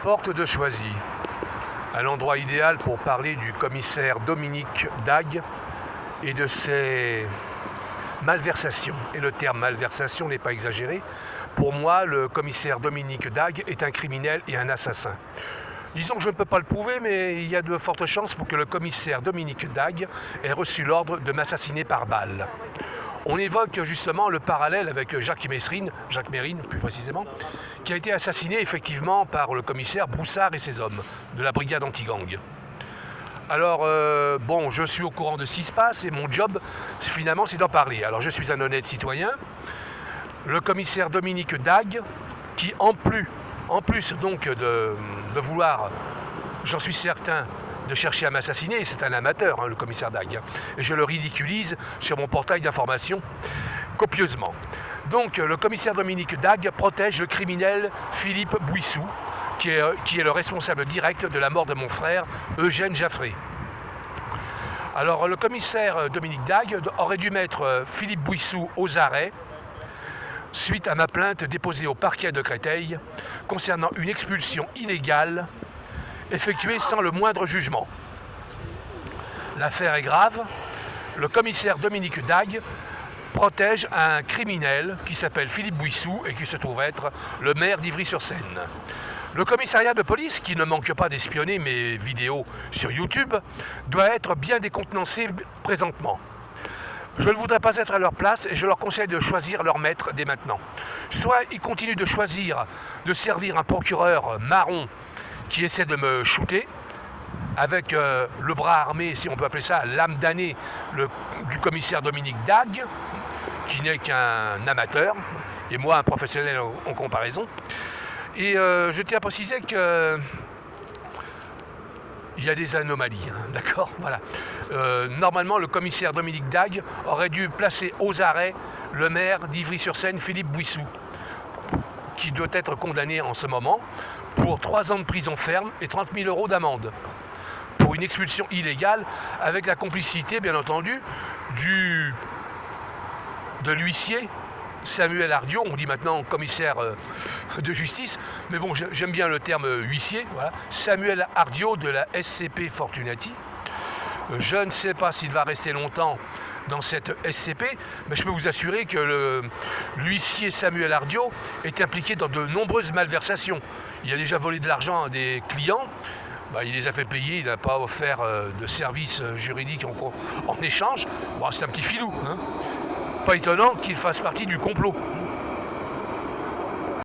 Porte de Choisy, un endroit idéal pour parler du commissaire Dominique Dague et de ses malversations. Et le terme malversation n'est pas exagéré. Pour moi, le commissaire Dominique Dague est un criminel et un assassin. Disons que je ne peux pas le prouver, mais il y a de fortes chances pour que le commissaire Dominique Dague ait reçu l'ordre de m'assassiner par balle. On évoque justement le parallèle avec Jacques Mérine plus précisément, qui a été assassiné effectivement par le commissaire Broussard et ses hommes de la brigade anti-gang. Alors, bon, je suis au courant de ce qui se passe et mon job, finalement, c'est d'en parler. Alors, je suis un honnête citoyen. Le commissaire Dominique Dague, qui en plus donc de vouloir, j'en suis certain, de chercher à m'assassiner, c'est un amateur, le commissaire Dague, et je le ridiculise sur mon portail d'information copieusement. Donc le commissaire Dominique Dague protège le criminel Philippe Bouissou, qui est le responsable direct de la mort de mon frère Eugène Jaffré. Alors le commissaire Dominique Dague aurait dû mettre Philippe Bouissou aux arrêts suite à ma plainte déposée au parquet de Créteil concernant une expulsion illégale effectuée sans le moindre jugement. L'affaire est grave. Le commissaire Dominique Dague protège un criminel qui s'appelle Philippe Bouissou et qui se trouve être le maire d'Ivry-sur-Seine. Le commissariat de police, qui ne manque pas d'espionner mes vidéos sur YouTube, doit être bien décontenancé présentement. Je ne voudrais pas être à leur place et je leur conseille de choisir leur maître dès maintenant. Soit ils continuent de servir un procureur marron qui essaie de me shooter, avec le bras armé, si on peut appeler ça, l'âme damnée du commissaire Dominique Dague, qui n'est qu'un amateur, et moi un professionnel en comparaison. Et je tiens à préciser que il y a des anomalies, d'accord, voilà. Normalement, le commissaire Dominique Dague aurait dû placer aux arrêts le maire d'Ivry-sur-Seine, Philippe Bouissou, qui doit être condamné en ce moment pour 3 ans de prison ferme et 30 000 € d'amende pour une expulsion illégale avec la complicité, bien entendu, de l'huissier Samuel Ardiot, on dit maintenant commissaire de justice, mais bon, j'aime bien le terme huissier, voilà. Samuel Ardiot de la SCP Fortunati. Je ne sais pas s'il va rester longtemps dans cette SCP, mais je peux vous assurer que l'huissier Samuel Ardiot est impliqué dans de nombreuses malversations. Il a déjà volé de l'argent à des clients, il les a fait payer, il n'a pas offert de services juridiques en échange. Bon, c'est un petit filou, Pas étonnant qu'il fasse partie du complot.